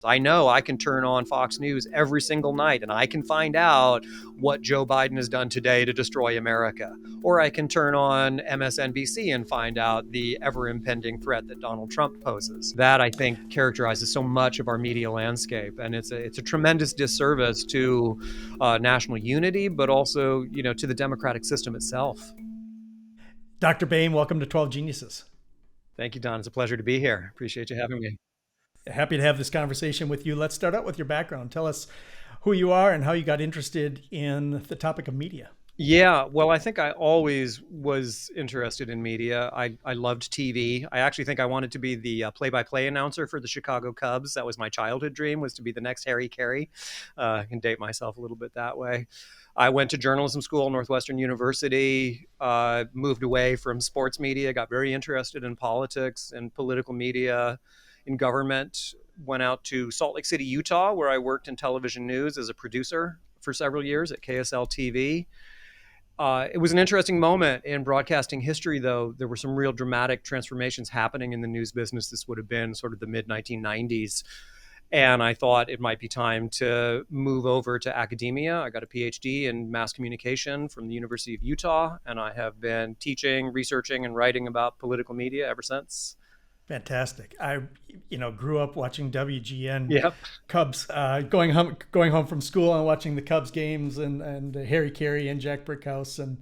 I know I can turn on Fox News every single night and I can find out what Joe Biden has done today to destroy America. Or I can turn on MSNBC and find out the ever impending threat that Donald Trump poses. That, I think, characterizes so much of our media landscape. And it's a tremendous disservice to national unity, but also, to the democratic system itself. Dr. Baym, welcome to 12 Geniuses. Thank you, Don. It's a pleasure to be here. Appreciate you having me. Happy to have this conversation with you. Let's start out with your background. Tell us who you are and how you got interested in the topic of media. Yeah, well, I think I always was interested in media. I loved TV. I actually think I wanted to be the play-by-play announcer for the Chicago Cubs. That was my childhood dream, was to be the next Harry Carey. I can date myself a little bit that way. I went to journalism school, Northwestern University, moved away from sports media, got very interested in politics and political media, in government, went out to Salt Lake City, Utah, where I worked in television news as a producer for several years at KSL TV. It was an interesting moment in broadcasting history, though. There were some real dramatic transformations happening in the news business. This would have been sort of the mid-1990s. And I thought it might be time to move over to academia. I got a PhD in mass communication from the University of Utah, and I have been teaching, researching, and writing about political media ever since. Fantastic. I, grew up watching WGN Yep. Cubs, going home from school and watching the Cubs games and Harry Carey and Jack Brickhouse and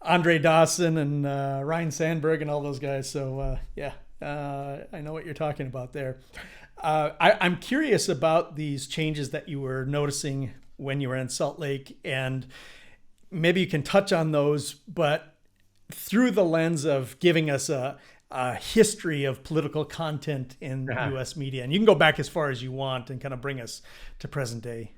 Andre Dawson and Ryan Sandberg and all those guys. So I know what you're talking about there. I'm curious about these changes that you were noticing when you were in Salt Lake, and maybe you can touch on those, but through the lens of giving us a history of political content in U.S. media. And you can go back as far as you want and kind of bring us to present day.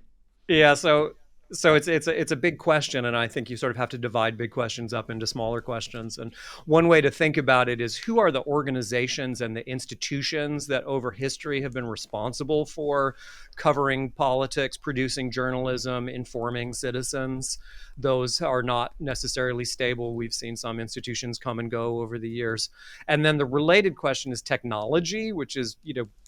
Yeah, so it's a big question, and I think you sort of have to divide big questions up into smaller questions. And one way to think about it is, who are the organizations and the institutions that over history have been responsible for covering politics, producing journalism, informing citizens? Those are not necessarily stable. We've seen some institutions come and go over the years. And then the related question is technology, which is,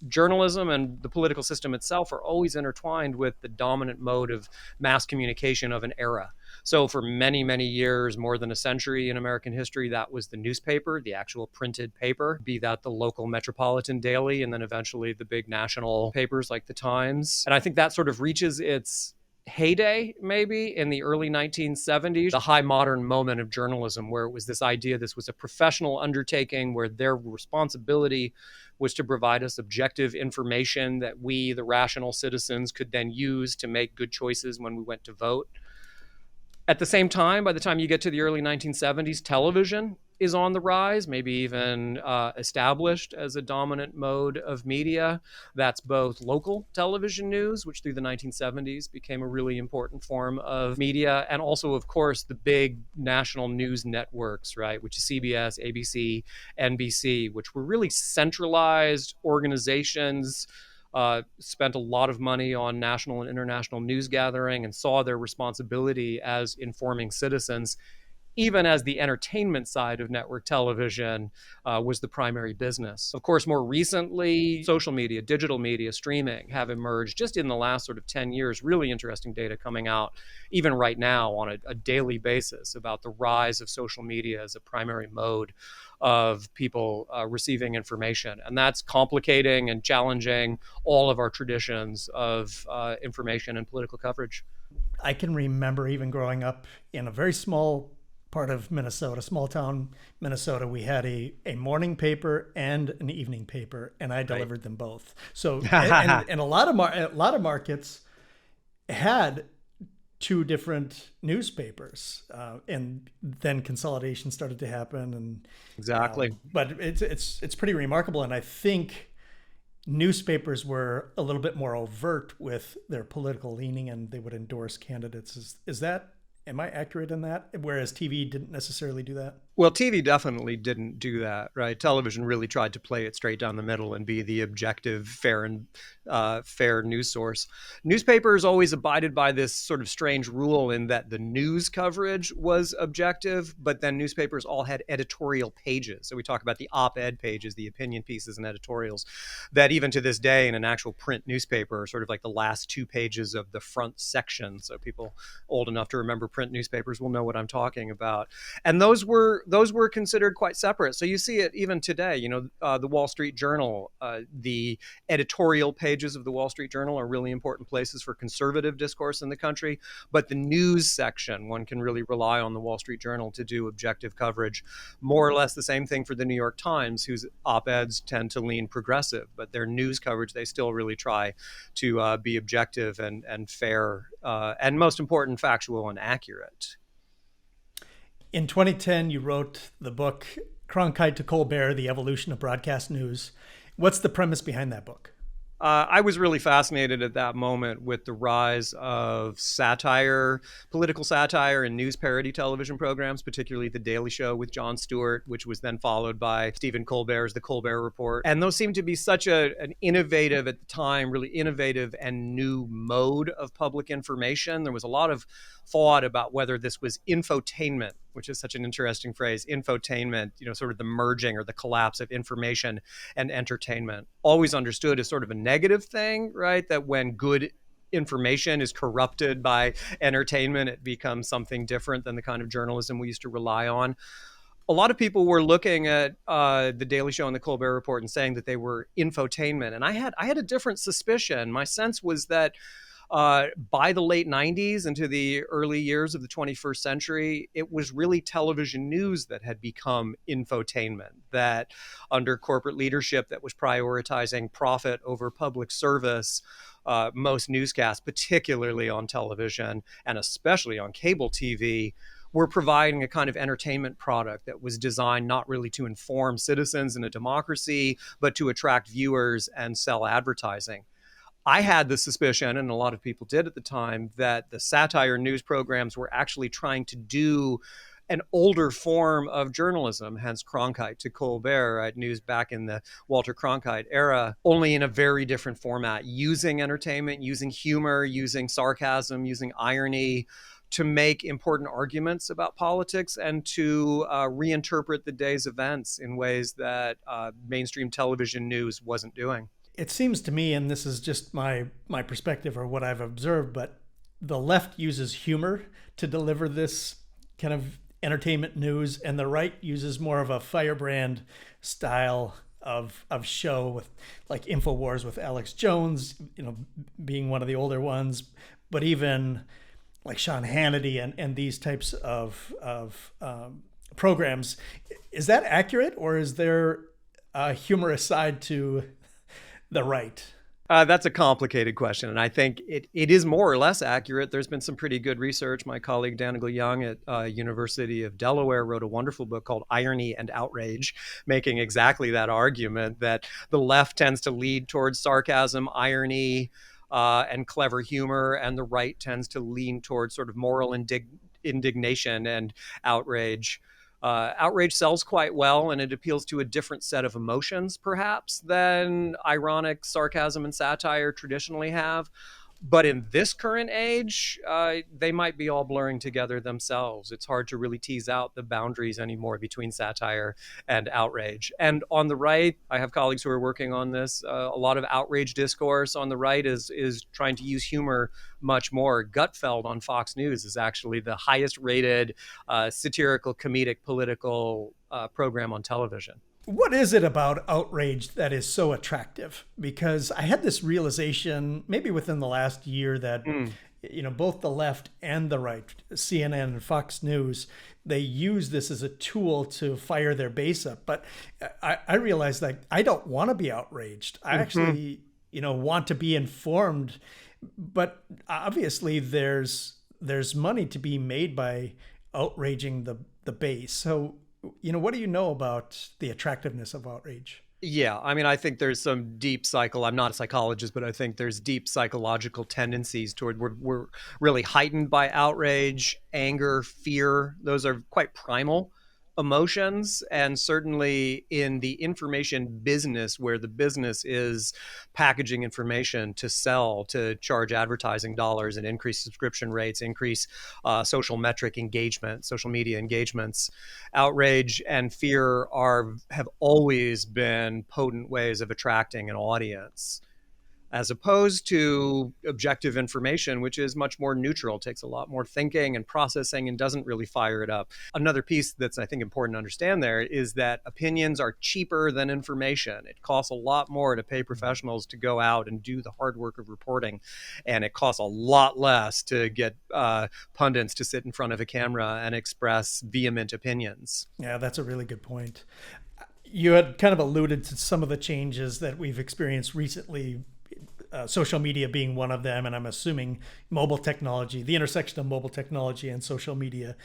journalism and the political system itself are always intertwined with the dominant mode of mass communication of an era. So for many, many years, more than a century in American history, that was the newspaper, the actual printed paper, be that the local metropolitan daily, and then eventually the big national papers like the Times. And I think that sort of reaches its heyday maybe in the early 1970s, the high modern moment of journalism, where it was this idea this was a professional undertaking where their responsibility was to provide us objective information that we, the rational citizens, could then use to make good choices when we went to vote. At the same time, by the time you get to the early 1970s, television is on the rise, maybe even established as a dominant mode of media. That's both local television news, which through the 1970s became a really important form of media, and also, of course, the big national news networks, right, which is CBS, ABC, NBC, which were really centralized organizations, spent a lot of money on national and international news gathering, and saw their responsibility as informing citizens, even as the entertainment side of network television was the primary business. Of course, more recently, social media, digital media, streaming have emerged just in the last sort of 10 years. Really interesting data coming out, even right now, on a daily basis about the rise of social media as a primary mode of people receiving information. And that's complicating and challenging all of our traditions of information and political coverage. I can remember even growing up in a very small part of Minnesota, small town Minnesota, we had a morning paper and an evening paper, and I delivered them both. So, and a lot of markets had two different newspapers, and then consolidation started to happen. And Exactly. but it's pretty remarkable, and I think newspapers were a little bit more overt with their political leaning, and they would endorse candidates. Is that, am I accurate in that? Whereas TV didn't necessarily do that? Well, TV definitely didn't do that, right? Television really tried to play it straight down the middle and be the objective, fair and fair news source. Newspapers always abided by this sort of strange rule in that the news coverage was objective, but then newspapers all had editorial pages. So we talk about the op-ed pages, the opinion pieces and editorials that even to this day in an actual print newspaper are sort of like the last two pages of the front section. So people old enough to remember print newspapers will know what I'm talking about. And those were considered quite separate. So you see it even today. The Wall Street Journal, the editorial pages of the Wall Street Journal are really important places for conservative discourse in the country. But the news section, one can really rely on the Wall Street Journal to do objective coverage. More or less the same thing for the New York Times, whose op-eds tend to lean progressive, but their news coverage, they still really try to be objective and fair, and most important, factual and accurate. In 2010, you wrote the book Cronkite to Colbert, The Evolution of Broadcast News. What's the premise behind that book? I was really fascinated at that moment with the rise of satire, political satire, and news parody television programs, particularly The Daily Show with Jon Stewart, which was then followed by Stephen Colbert's The Colbert Report. And those seemed to be such an innovative, at the time, really innovative and new mode of public information. There was a lot of thought about whether this was infotainment, which is such an interesting phrase, infotainment, sort of the merging or the collapse of information and entertainment. Always understood as sort of a negative thing, right? That when good information is corrupted by entertainment, it becomes something different than the kind of journalism we used to rely on. A lot of people were looking at the Daily Show and the Colbert Report and saying that they were infotainment. And I had a different suspicion. My sense was that by the late 90s into the early years of the 21st century, it was really television news that had become infotainment, that under corporate leadership that was prioritizing profit over public service, most newscasts, particularly on television and especially on cable TV, were providing a kind of entertainment product that was designed not really to inform citizens in a democracy, but to attract viewers and sell advertising. I had the suspicion, and a lot of people did at the time, that the satire news programs were actually trying to do an older form of journalism, hence Cronkite to Colbert, right? News back in the Walter Cronkite era, only in a very different format, using entertainment, using humor, using sarcasm, using irony to make important arguments about politics and to reinterpret the day's events in ways that mainstream television news wasn't doing. It seems to me, and this is just my perspective or what I've observed, but the left uses humor to deliver this kind of entertainment news, and the right uses more of a firebrand style of show, with like InfoWars with Alex Jones, being one of the older ones, but even like Sean Hannity and these types of programs. Is that accurate, or is there a humorous side to the right? That's a complicated question, and I think it is more or less accurate. There's been some pretty good research. My colleague Daniel Young at University of Delaware wrote a wonderful book called Irony and Outrage, making exactly that argument that the left tends to lead towards sarcasm, irony, and clever humor, and the right tends to lean towards sort of moral indignation and outrage. Outrage sells quite well, and it appeals to a different set of emotions, perhaps, than ironic sarcasm and satire traditionally have. But in this current age, they might be all blurring together themselves. It's hard to really tease out the boundaries anymore between satire and outrage. And on the right, I have colleagues who are working on this. A lot of outrage discourse on the right is trying to use humor much more. Gutfeld on Fox News is actually the highest rated satirical, comedic, political program on television. What is it about outrage that is so attractive? Because I had this realization maybe within the last year that both the left and the right, CNN and Fox News, they use this as a tool to fire their base up. But I realized that I don't want to be outraged. I actually want to be informed. But obviously there's money to be made by outraging the base. So what do you know about the attractiveness of outrage? Yeah, I mean, I think there's some deep I'm not a psychologist, but I think there's deep psychological tendencies toward we're really heightened by outrage, anger, fear. Those are quite primal emotions, and certainly in the information business, where the business is packaging information to sell, to charge advertising dollars and increase subscription rates, increase social metric engagement, social media engagements. Outrage and fear have always been potent ways of attracting an audience, as opposed to objective information, which is much more neutral, takes a lot more thinking and processing, and doesn't really fire it up. Another piece that's, I think, important to understand there is that opinions are cheaper than information. It costs a lot more to pay professionals to go out and do the hard work of reporting, and it costs a lot less to get pundits to sit in front of a camera and express vehement opinions. Yeah, that's a really good point. You had kind of alluded to some of the changes that we've experienced recently, social media being one of them, and I'm assuming mobile technology, the intersection of mobile technology and social media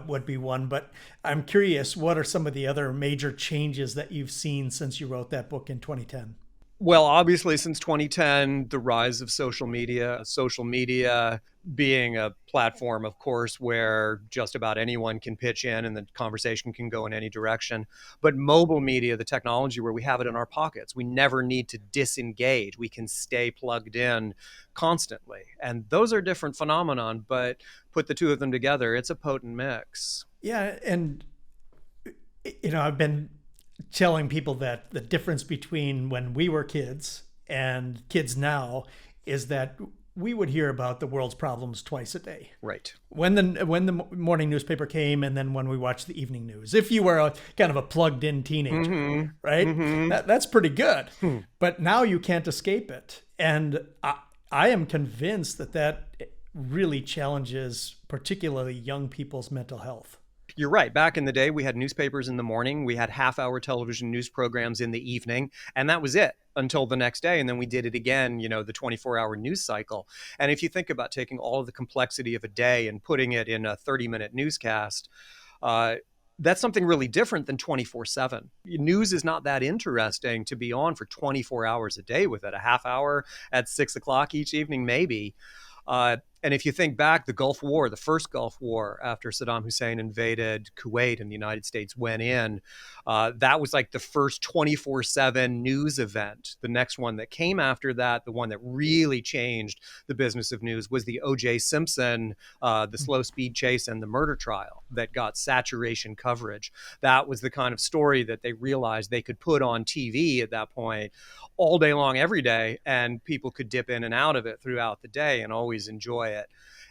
would be one. But I'm curious, what are some of the other major changes that you've seen since you wrote that book in 2010? Well, obviously, since 2010, the rise of social media being a platform, of course, where just about anyone can pitch in and the conversation can go in any direction. But mobile media, the technology where we have it in our pockets, we never need to disengage. We can stay plugged in constantly. And those are different phenomenon, but put the two of them together, it's a potent mix. Yeah, and I've been telling people that the difference between when we were kids and kids now is that we would hear about the world's problems twice a day. Right. When the morning newspaper came, and then when we watched the evening news. If you were a kind of a plugged-in teenager, right? That's pretty good. But now you can't escape it. And I am convinced that really challenges particularly young people's mental health. You're right. Back in the day, we had newspapers in the morning. We had half-hour television news programs in the evening, and that was it until the next day. And then we did it again, the 24-hour news cycle. And if you think about taking all of the complexity of a day and putting it in a 30-minute newscast, that's something really different than 24/7. News is not that interesting to be on for 24 hours a day with it. A half hour at 6 o'clock each evening, maybe. And if you think back, the Gulf War, the first Gulf War after Saddam Hussein invaded Kuwait and the United States went in, that was like the first 24/7 news event. The next one that came after that, the one that really changed the business of news, was the O.J. Simpson, the slow speed chase and the murder trial that got saturation coverage. That was the kind of story that they realized they could put on TV at that point all day long, every day, and people could dip in and out of it throughout the day and always enjoy it.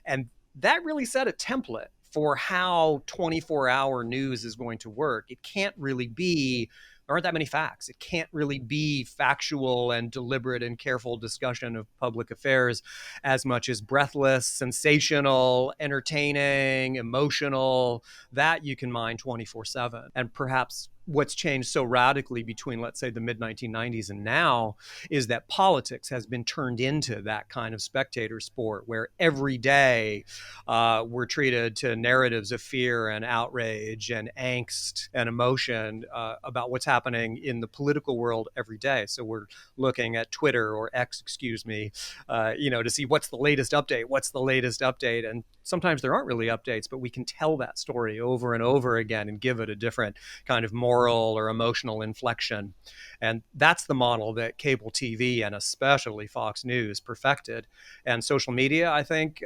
And that really set a template for how 24-hour news is going to work. It can't really be, there aren't that many facts. It can't really be factual and deliberate and careful discussion of public affairs as much as breathless, sensational, entertaining, emotional. That you can mine 24/7. And perhaps what's changed so radically between, let's say, the mid-1990s and now is that politics has been turned into that kind of spectator sport where every day we're treated to narratives of fear and outrage and angst and emotion about what's happening in the political world every day. So we're looking at Twitter or X, excuse me, to see what's the latest update. And sometimes there aren't really updates, but we can tell that story over and over again and give it a different kind of moral or emotional inflection. And that's the model that cable TV and especially Fox News perfected. And social media, I think,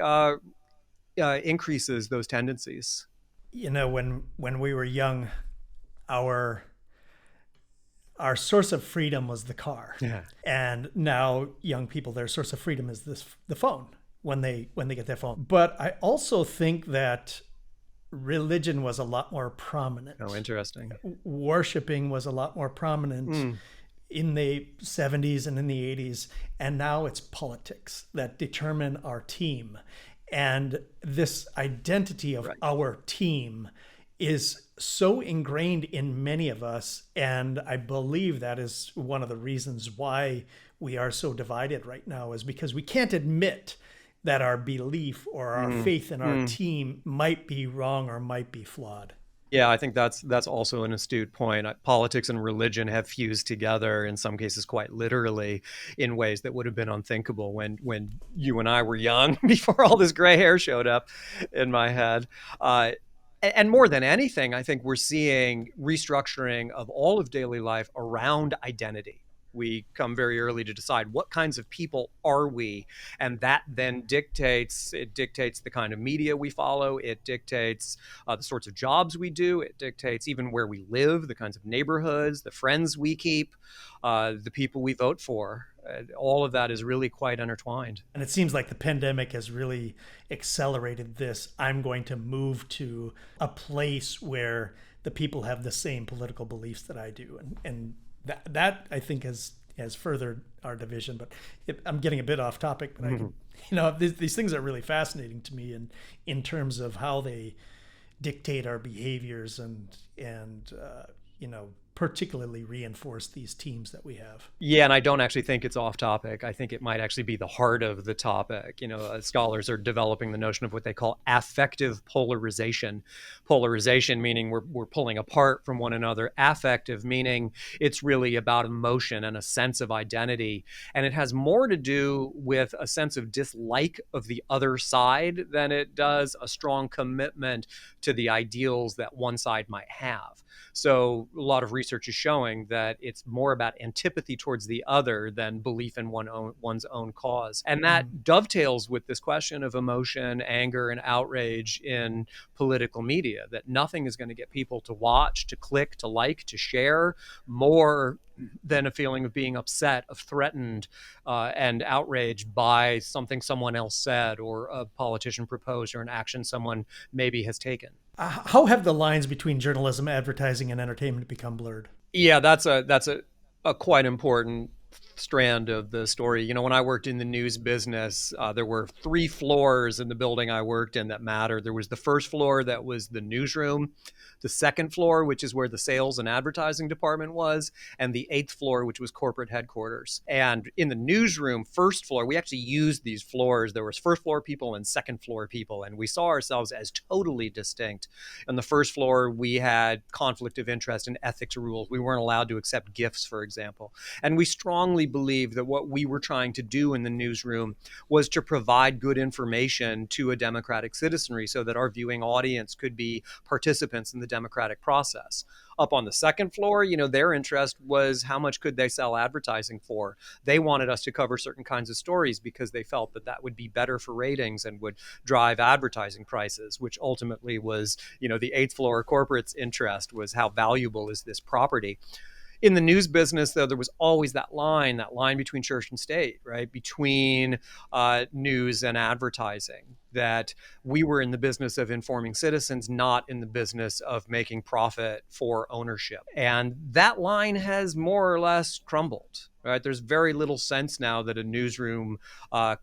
increases those tendencies. When we were young, our source of freedom was the car. Yeah. And now young people, their source of freedom is the phone when they get their phone. But I also think that religion was a lot more prominent. Oh, interesting. Worshipping was a lot more prominent in the 70s and in the 80s. And now it's politics that determine our team. And this identity of our team is so ingrained in many of us. And I believe that is one of the reasons why we are so divided right now, is because we can't admit that our belief or our faith in our team might be wrong or might be flawed. Yeah, I think that's also an astute point. Politics and religion have fused together, in some cases quite literally, in ways that would have been unthinkable when you and I were young, before all this gray hair showed up in my head. And more than anything, I think we're seeing restructuring of all of daily life around identity. We come very early to decide what kinds of people are we, and that then dictates the kind of media we follow. It dictates the sorts of jobs we do. It dictates even where we live, the kinds of neighborhoods, the friends we keep, the people we vote for. All of that is really quite intertwined. And it seems like the pandemic has really accelerated this. I'm going to move to a place where the people have the same political beliefs that I do. And that I think has furthered our division. But I'm getting a bit off topic, but these things are really fascinating to me in terms of how they dictate our behaviors and particularly reinforce these teams that we have. Yeah, and I don't actually think it's off topic. I think it might actually be the heart of the topic. Scholars are developing the notion of what they call affective polarization. Polarization meaning we're pulling apart from one another. Affective meaning it's really about emotion and a sense of identity. And it has more to do with a sense of dislike of the other side than it does a strong commitment to the ideals that one side might have. So a lot of research is showing that it's more about antipathy towards the other than belief in one's own cause. And that dovetails with this question of emotion, anger, and outrage in political media, that nothing is going to get people to watch, to click, to like, to share more than a feeling of being upset, of threatened and outraged by something someone else said or a politician proposed or an action someone maybe has taken. How have the lines between journalism, advertising, and entertainment become blurred? Yeah, that's a quite important strand of the story. When I worked in the news business, there were 3 floors in the building I worked in that mattered. There was the first floor that was the newsroom, the second floor, which is where the sales and advertising department was, and the 8th floor, which was corporate headquarters. And in the newsroom, first floor, we actually used these floors. There was first floor people and second floor people, and we saw ourselves as totally distinct. On the first floor, we had conflict of interest and ethics rules. We weren't allowed to accept gifts, for example. And we strongly believed that what we were trying to do in the newsroom was to provide good information to a democratic citizenry so that our viewing audience could be participants in the democratic process. Up on the second floor, their interest was how much could they sell advertising for. They wanted us to cover certain kinds of stories because they felt that that would be better for ratings and would drive advertising prices, which ultimately was, the 8th floor corporate's interest was how valuable is this property. In the news business, though, there was always that line between church and state, right? Between news and advertising, that we were in the business of informing citizens, not in the business of making profit for ownership. And that line has more or less crumbled, right? There's very little sense now that a newsroom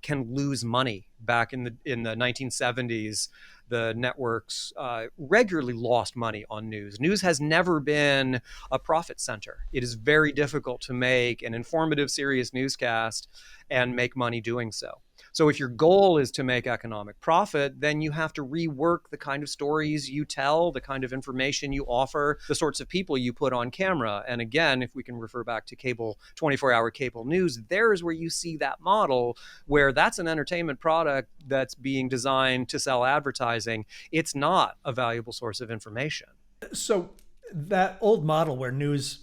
can lose money. Back in the 1970s, the networks regularly lost money on news. News has never been a profit center. It is very difficult to make an informative, serious newscast and make money doing so. So if your goal is to make economic profit, then you have to rework the kind of stories you tell, the kind of information you offer, the sorts of people you put on camera. And again, if we can refer back to cable, 24-hour cable news, there is where you see that model where that's an entertainment product that's being designed to sell advertising. It's not a valuable source of information. So that old model where news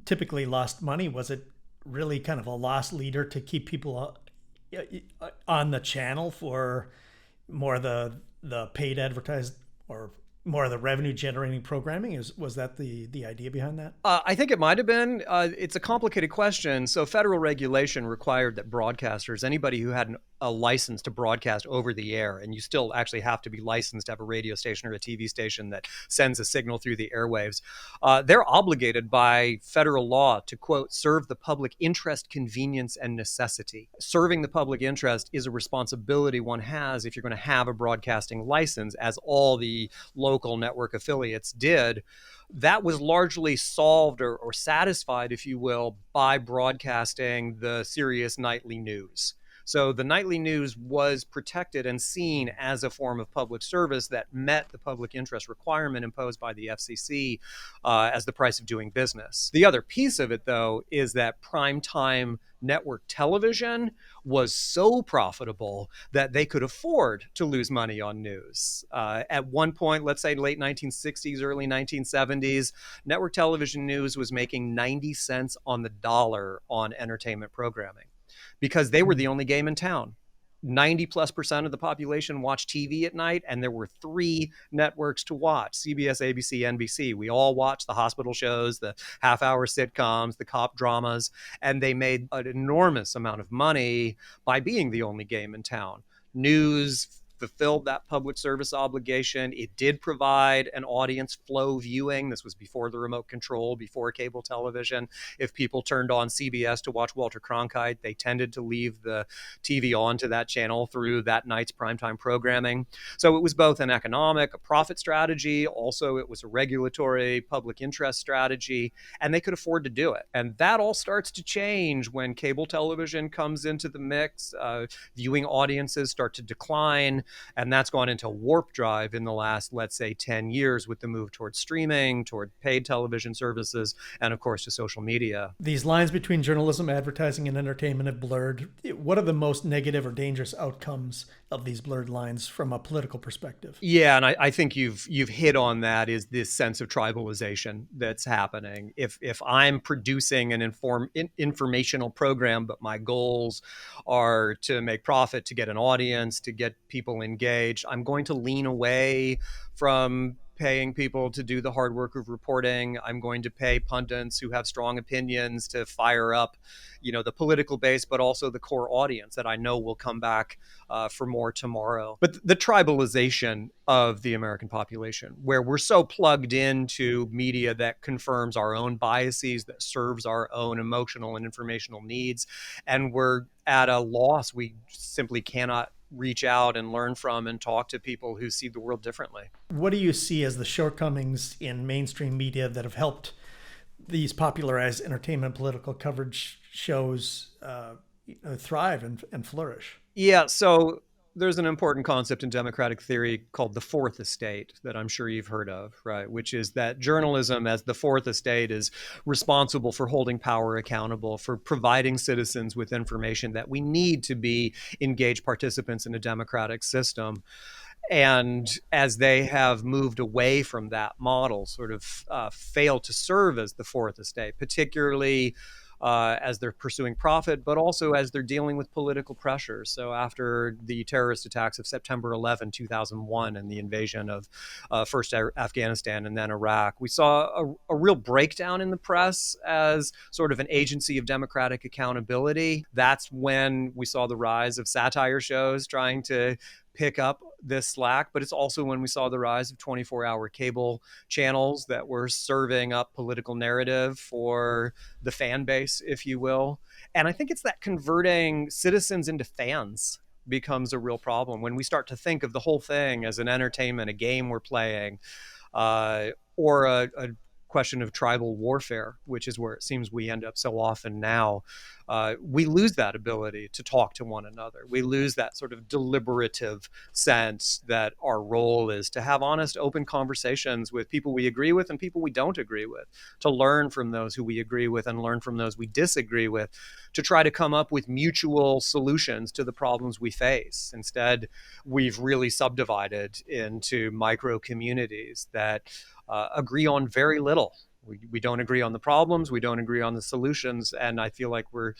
typically lost money, was it really kind of a loss leader to keep people on the channel for more of the paid advertised or more of the revenue generating programming? Was that the idea behind that? I think it might have been. It's a complicated question. So federal regulation required that broadcasters, anybody who had a license to broadcast over the air, and you still actually have to be licensed to have a radio station or a TV station that sends a signal through the airwaves, they're obligated by federal law to, quote, serve the public interest, convenience, and necessity. Serving the public interest is a responsibility one has if you're going to have a broadcasting license, as all the local network affiliates did. That was largely solved or satisfied, if you will, by broadcasting the serious nightly news, So the nightly news was protected and seen as a form of public service that met the public interest requirement imposed by the FCC as the price of doing business. The other piece of it, though, is that primetime network television was so profitable that they could afford to lose money on news. At one point, let's say late 1960s, early 1970s, network television news was making 90 cents on the dollar on entertainment programming because they were the only game in town. 90+% of the population watched TV at night, and there were 3 networks to watch: CBS, ABC, NBC. We all watched the hospital shows, the half-hour sitcoms, the cop dramas, and they made an enormous amount of money by being the only game in town. News fulfilled that public service obligation. It did provide an audience flow viewing. This was before the remote control, before cable television. If people turned on CBS to watch Walter Cronkite, they tended to leave the TV on to that channel through that night's primetime programming. So it was both an economic, a profit strategy. Also, it was a regulatory public interest strategy, and they could afford to do it. And that all starts to change when cable television comes into the mix. Viewing audiences start to decline. And that's gone into warp drive in the last, let's say, 10 years with the move towards streaming, toward paid television services, and of course to social media. These lines between journalism, advertising, and entertainment have blurred. What are the most negative or dangerous outcomes of these blurred lines from a political perspective? Yeah, and I think you've hit on that, is this sense of tribalization that's happening. If I'm producing an informational program, but my goals are to make profit, to get an audience, to get people engaged, I'm going to lean away from paying people to do the hard work of reporting. I'm going to pay pundits who have strong opinions to fire up, the political base, but also the core audience that I know will come back for more tomorrow. But the tribalization of the American population, where we're so plugged into media that confirms our own biases, that serves our own emotional and informational needs, and we're at a loss. We simply cannot reach out and learn from and talk to people who see the world differently. What do you see as the shortcomings in mainstream media that have helped these popularized entertainment political coverage shows thrive and flourish? Yeah, so there's an important concept in democratic theory called the fourth estate that I'm sure you've heard of, right? Which is that journalism as the fourth estate is responsible for holding power accountable, for providing citizens with information that we need to be engaged participants in a democratic system. And as they have moved away from that model, sort of failed to serve as the fourth estate, particularly as they're pursuing profit, but also as they're dealing with political pressures. So after the terrorist attacks of September 11, 2001, and the invasion of first Afghanistan and then Iraq, we saw a real breakdown in the press as sort of an agency of democratic accountability. That's when we saw the rise of satire shows trying to pick up this slack, but it's also when we saw the rise of 24-hour cable channels that were serving up political narrative for the fan base, if you will. And I think it's that converting citizens into fans becomes a real problem when we start to think of the whole thing as an entertainment, a game we're playing, or a question of tribal warfare, which is where it seems we end up so often now. We lose that ability to talk to one another. We lose that sort of deliberative sense that our role is to have honest, open conversations with people we agree with and people we don't agree with, to learn from those who we agree with and learn from those we disagree with, to try to come up with mutual solutions to the problems we face. Instead, we've really subdivided into micro communities that agree on very little. We don't agree on the problems. We don't agree on the solutions. And I feel like we're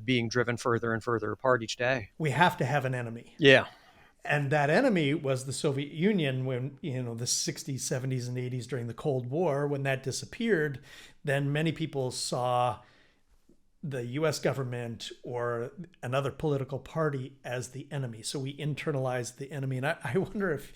being driven further and further apart each day. We have to have an enemy. Yeah. And that enemy was the Soviet Union when, the 60s, 70s, and 80s during the Cold War. When that disappeared, then many people saw the US government or another political party as the enemy. So we internalized the enemy. And I wonder if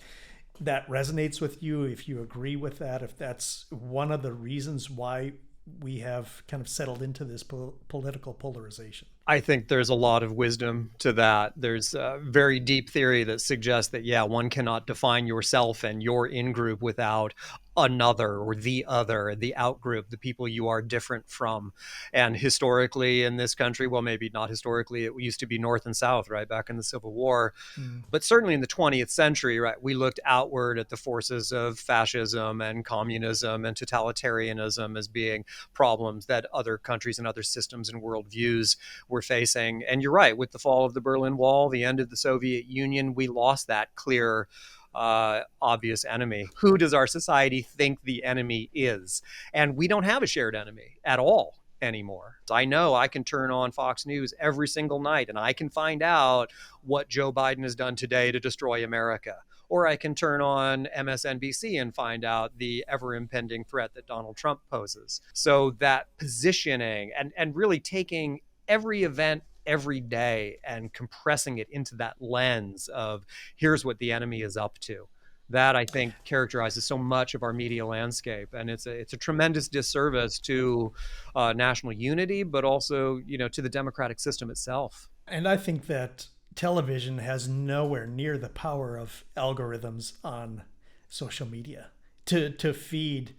that resonates with you, if you agree with that, if that's one of the reasons why we have kind of settled into this political polarization. I think there's a lot of wisdom to that. There's a very deep theory that suggests that, one cannot define yourself and your in-group without another or the other, the outgroup, the people you are different from. And historically in this country, well, maybe not historically, it used to be North and South, right, back in the Civil War. Mm. But certainly in the 20th century, right, we looked outward at the forces of fascism and communism and totalitarianism as being problems that other countries and other systems and worldviews were facing. And you're right, with the fall of the Berlin Wall, the end of the Soviet Union, we lost that clear obvious enemy. Who does our society think the enemy is? And we don't have a shared enemy at all anymore. I know I can turn on Fox News every single night and I can find out what Joe Biden has done today to destroy America. Or I can turn on MSNBC and find out the ever impending threat that Donald Trump poses. So that positioning and really taking every event every day and compressing it into that lens of here's what the enemy is up to. That I think characterizes so much of our media landscape, and it's a tremendous disservice to national unity, but also to the democratic system itself. And I think that television has nowhere near the power of algorithms on social media to feed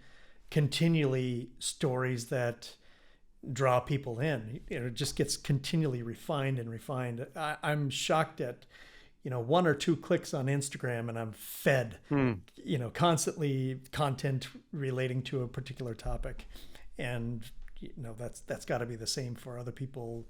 continually stories that draw people in. It just gets continually refined and refined. I'm shocked at one or two clicks on Instagram and I'm fed constantly content relating to a particular topic. And that's got to be the same for other people,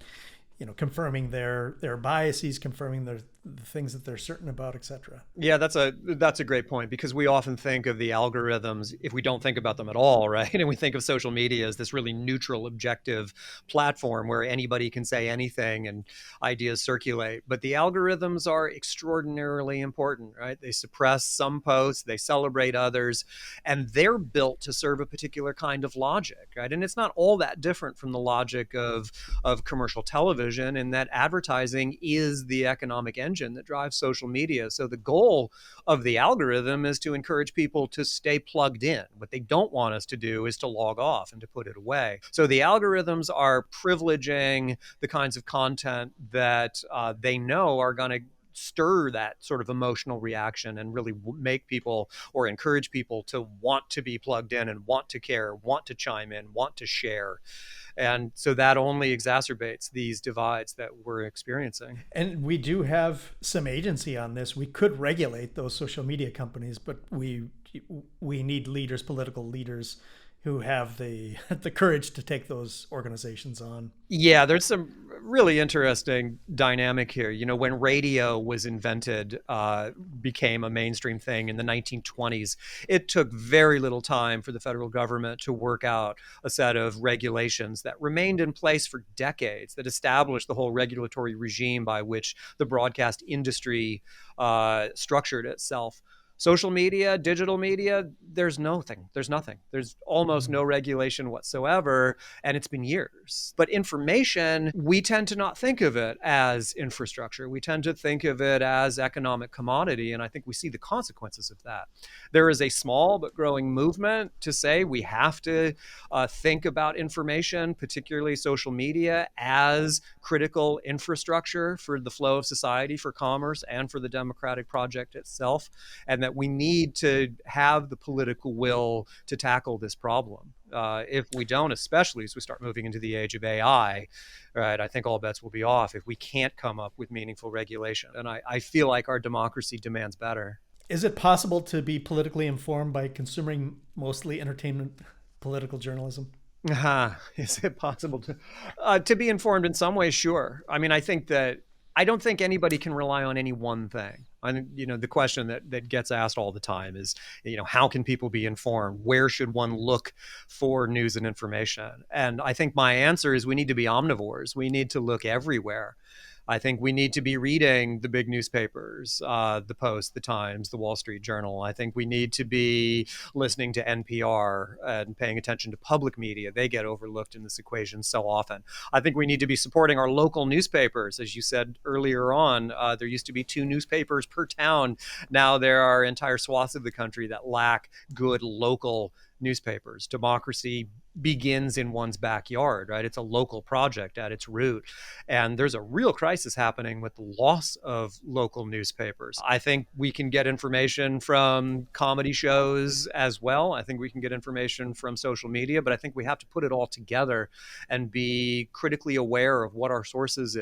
confirming their biases, confirming the things that they're certain about, etc. Yeah, that's a great point, because we often think of the algorithms, if we don't think about them at all, right? And we think of social media as this really neutral, objective platform where anybody can say anything and ideas circulate. But the algorithms are extraordinarily important, right? They suppress some posts, they celebrate others, and they're built to serve a particular kind of logic, right? And it's not all that different from the logic of commercial television, in that advertising is the economic engine that drives social media. So the goal of the algorithm is to encourage people to stay plugged in. What they don't want us to do is to log off and to put it away. So the algorithms are privileging the kinds of content that they know are going to stir that sort of emotional reaction and really make people or encourage people to want to be plugged in and want to care, want to chime in, want to share. And so that only exacerbates these divides that we're experiencing. And we do have some agency on this. We could regulate those social media companies, but we need leaders, political leaders, who have the courage to take those organizations on. Yeah, there's some really interesting dynamic here. When radio was invented, became a mainstream thing in the 1920s, it took very little time for the federal government to work out a set of regulations that remained in place for decades, that established the whole regulatory regime by which the broadcast industry structured itself. Social media, digital media, there's nothing. There's almost no regulation whatsoever, and it's been years. But information, we tend to not think of it as infrastructure. We tend to think of it as economic commodity, and I think we see the consequences of that. There is a small but growing movement to say we have to think about information, particularly social media, as critical infrastructure for the flow of society, for commerce, and for the democratic project itself, and that we need to have the political will to tackle this problem. If we don't, especially as we start moving into the age of AI, right, I think all bets will be off if we can't come up with meaningful regulation. And I feel like our democracy demands better. Is it possible to be politically informed by consuming mostly entertainment political journalism? Is it possible to be informed in some ways? Sure. I mean, I don't think anybody can rely on any one thing. The question that gets asked all the time is, how can people be informed? Where should one look for news and information? And I think my answer is we need to be omnivores. We need to look everywhere. I think we need to be reading the big newspapers, the Post, the Times, the Wall Street Journal. I think we need to be listening to NPR and paying attention to public media. They get overlooked in this equation so often. I think we need to be supporting our local newspapers. As you said earlier on, there used to be 2 newspapers per town. Now there are entire swaths of the country that lack good local newspapers. Democracy begins in one's backyard, right? It's a local project at its root. And there's a real crisis happening with the loss of local newspapers. I think we can get information from comedy shows as well. I think we can get information from social media, but I think we have to put it all together and be critically aware of what our sources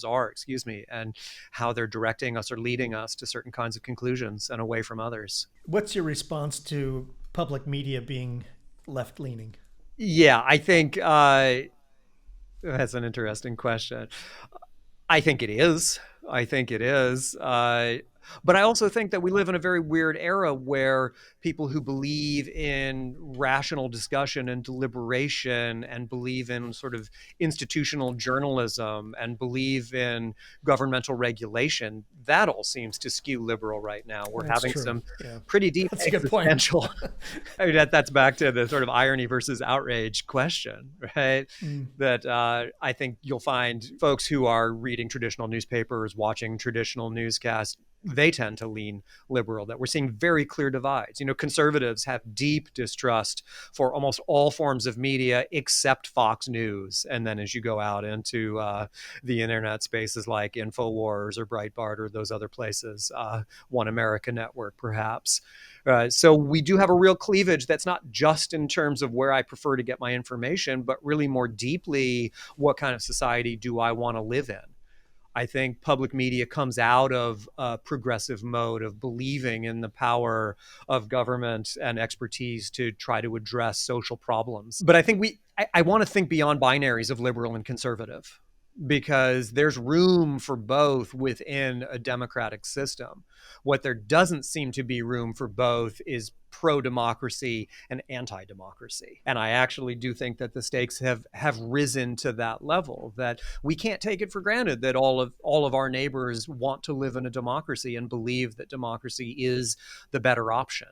are, excuse me, and how they're directing us or leading us to certain kinds of conclusions and away from others. What's your response to public media being left leaning? Yeah, I think that's an interesting question. I think it is. I think it is. But I also think that we live in a very weird era where people who believe in rational discussion and deliberation and believe in sort of institutional journalism and believe in governmental regulation, that all seems to skew liberal right now. We're That's having true. some Yeah. pretty deep That's a good point. existential. I mean, that's back to the sort of irony versus outrage question, right? That I think you'll find folks who are reading traditional newspapers, watching traditional newscasts, they tend to lean liberal, that we're seeing very clear divides. You know, conservatives have deep distrust for almost all forms of media except Fox News. And then as you go out into the internet spaces like InfoWars or Breitbart or those other places, One America Network, perhaps. So we do have a real cleavage that's not just in terms of where I prefer to get my information, but really more deeply, what kind of society do I want to live in? I think public media comes out of a progressive mode of believing in the power of government and expertise to try to address social problems. But I think I want to think beyond binaries of liberal and conservative, because there's room for both within a democratic system. What there doesn't seem to be room for both is pro-democracy and anti-democracy. And I actually do think that the stakes have risen to that level, that we can't take it for granted that all of our neighbors want to live in a democracy and believe that democracy is the better option.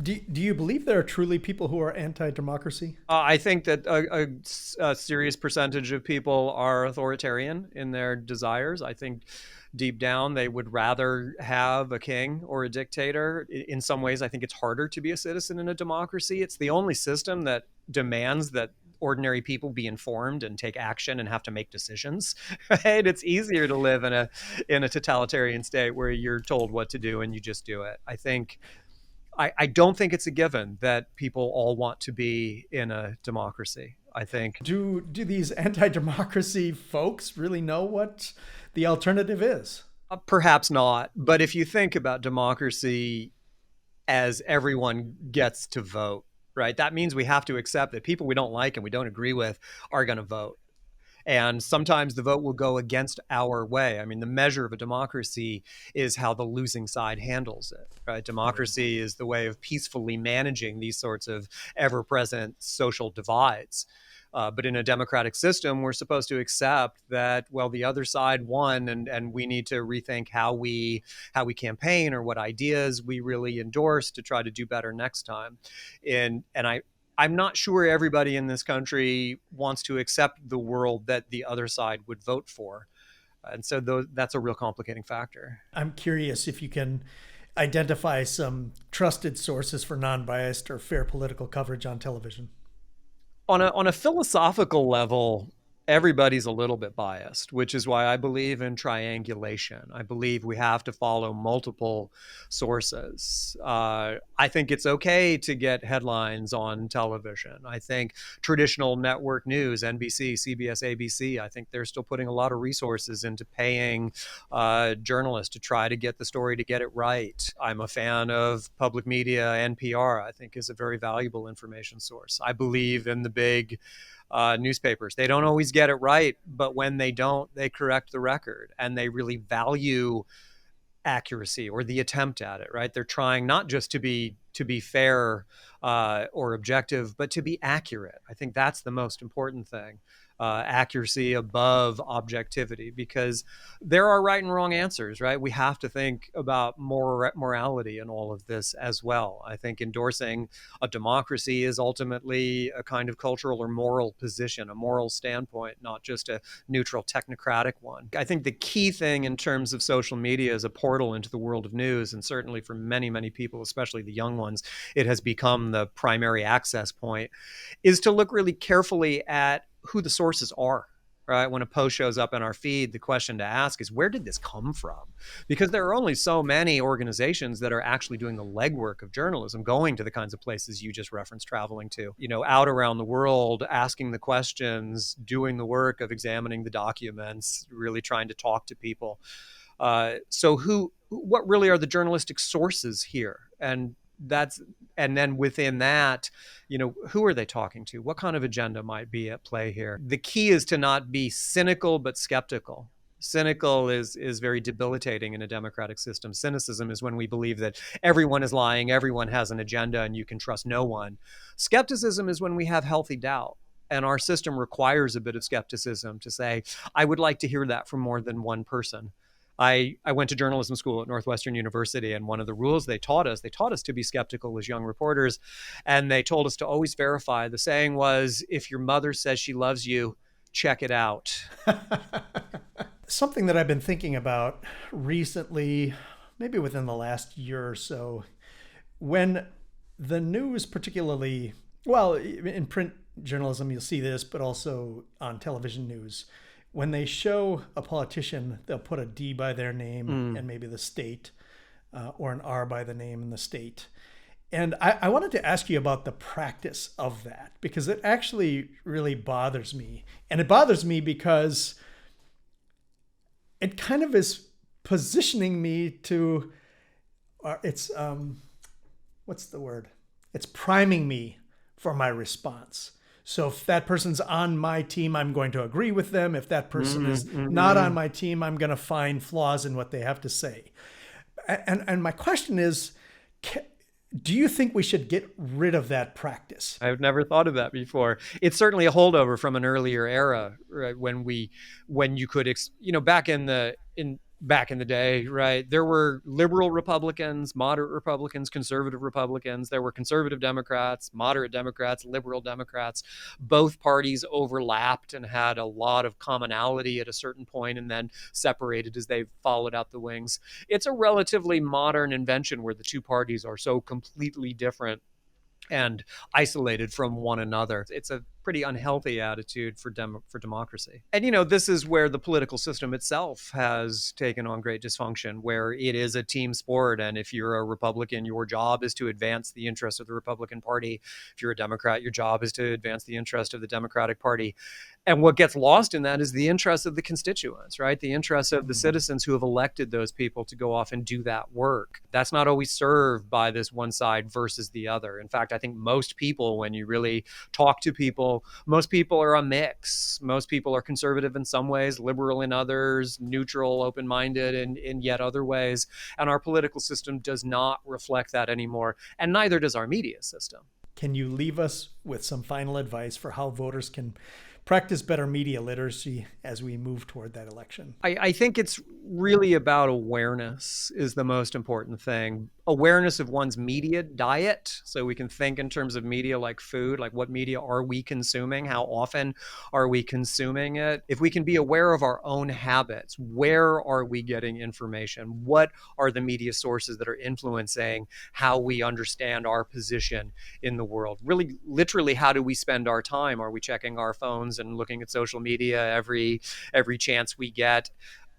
Do you believe there are truly people who are anti-democracy? I think that a serious percentage of people are authoritarian in their desires. I think deep down they would rather have a king or a dictator. In some ways, I think it's harder to be a citizen in a democracy. It's the only system that demands that ordinary people be informed and take action and have to make decisions. Right? It's easier to live in a totalitarian state where you're told what to do and you just do it. I don't think it's a given that people all want to be in a democracy. I think. Do these anti-democracy folks really know what the alternative is? Perhaps not. But if you think about democracy as everyone gets to vote, right, that means we have to accept that people we don't like and we don't agree with are going to vote. And sometimes the vote will go against our way. I mean, the measure of a democracy is how the losing side handles it, right? Democracy is the way of peacefully managing these sorts of ever-present social divides. But in a democratic system, we're supposed to accept that, well, the other side won, and we need to rethink how we campaign or what ideas we really endorse to try to do better next time. I'm not sure everybody in this country wants to accept the world that the other side would vote for. And so that's a real complicating factor. I'm curious if you can identify some trusted sources for non-biased or fair political coverage on television. On a philosophical level, everybody's a little bit biased, which is why I believe in triangulation. I believe we have to follow multiple sources. I think it's okay to get headlines on television. I think traditional network news, NBC, CBS, ABC, I think they're still putting a lot of resources into paying journalists to try to get the story, to get it right. I'm a fan of public media. NPR, I think, is a very valuable information source. I believe in the big newspapers. They don't always get it right, but when they don't, they correct the record, and they really value accuracy or the attempt at it, right? They're trying not just to be fair or objective, but to be accurate. I think that's the most important thing. accuracy above objectivity, because there are right and wrong answers, right? We have to think about morality in all of this as well. I think endorsing a democracy is ultimately a kind of cultural or moral position, a moral standpoint, not just a neutral technocratic one. I think the key thing in terms of social media as a portal into the world of news, and certainly for many, many people, especially the young ones, it has become the primary access point, is to look really carefully at who the sources are. Right? When a post shows up in our feed, the question to ask is, where did this come from? Because there are only so many organizations that are actually doing the legwork of journalism, going to the kinds of places you just referenced traveling to, out around the world, asking the questions, doing the work of examining the documents, really trying to talk to people. So what really are the journalistic sources here? And then within that, who are they talking to? What kind of agenda might be at play here? The key is to not be cynical, but skeptical. Cynical is very debilitating in a democratic system. Cynicism is when we believe that everyone is lying, everyone has an agenda, and you can trust no one. Skepticism is when we have healthy doubt. And our system requires a bit of skepticism to say, I would like to hear that from more than one person. I went to journalism school at Northwestern University, and one of the rules they taught us to be skeptical as young reporters, and they told us to always verify. The saying was, if your mother says she loves you, check it out. Something that I've been thinking about recently, maybe within the last year or so, when the news, particularly, well, in print journalism, you'll see this, but also on television news, when they show a politician, they'll put a D by their name and maybe the state, or an R by the name and the state. And I wanted to ask you about the practice of that, because it actually really bothers me. And it bothers me because it kind of is positioning me to, what's the word? It's priming me for my response. So if that person's on my team, I'm going to agree with them. If that person is not on my team, I'm going to find flaws in what they have to say. And my question is, do you think we should get rid of that practice? I've never thought of that before. It's certainly a holdover from an earlier era, right? When you could, back in the day, right? There were liberal Republicans, moderate Republicans, conservative Republicans. There were conservative Democrats, moderate Democrats, liberal Democrats. Both parties overlapped and had a lot of commonality at a certain point and then separated as they followed out the wings. It's a relatively modern invention where the two parties are so completely different and isolated from one another. It's a pretty unhealthy attitude for democracy. And this is where the political system itself has taken on great dysfunction, where it is a team sport, and if you're a Republican, your job is to advance the interest of the Republican Party. If you're a Democrat, your job is to advance the interest of the Democratic Party. And what gets lost in that is the interest of the constituents, right? The interest of the citizens who have elected those people to go off and do that work. That's not always served by this one side versus the other. In fact, I think most people, when you really talk to people, most people are a mix. Most people are conservative in some ways, liberal in others, neutral, open-minded in yet other ways. And our political system does not reflect that anymore. And neither does our media system. Can you leave us with some final advice for how voters can practice better media literacy as we move toward that election? I think it's really about awareness is the most important thing. Awareness of one's media diet, so we can think in terms of media like food, like what media are we consuming? How often are we consuming it? If we can be aware of our own habits, where are we getting information? What are the media sources that are influencing how we understand our position in the world? Really, literally, how do we spend our time? Are we checking our phones and looking at social media every chance we get?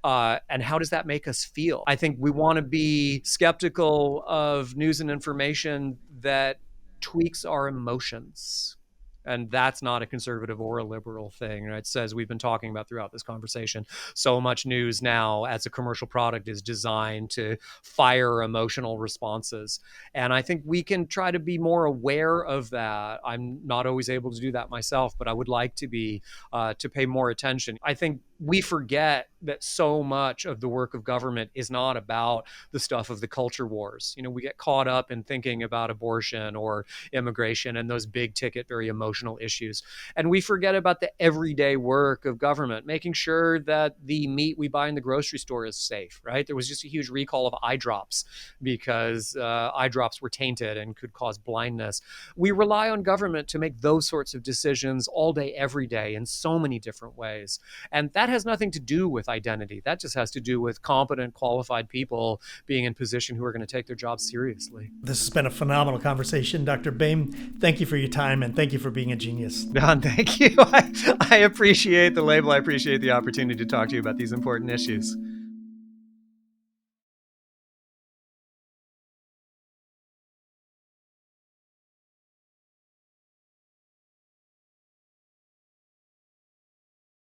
And how does that make us feel? I think we want to be skeptical of news and information that tweaks our emotions. And that's not a conservative or a liberal thing. Right? It says we've been talking about throughout this conversation. So much news now as a commercial product is designed to fire emotional responses. And I think we can try to be more aware of that. I'm not always able to do that myself, but I would like to be, to pay more attention. I think we forget that so much of the work of government is not about the stuff of the culture wars. We get caught up in thinking about abortion or immigration and those big ticket, very emotional issues. And we forget about the everyday work of government, making sure that the meat we buy in the grocery store is safe, right? There was just a huge recall of eye drops because eye drops were tainted and could cause blindness. We rely on government to make those sorts of decisions all day, every day in so many different ways. And that has nothing to do with identity. That just has to do with competent, qualified people being in position who are going to take their jobs seriously. This has been a phenomenal conversation, Dr. Baym. Thank you for your time, and thank you for being a genius. Don, thank you. I appreciate the label. I appreciate the opportunity to talk to you about these important issues.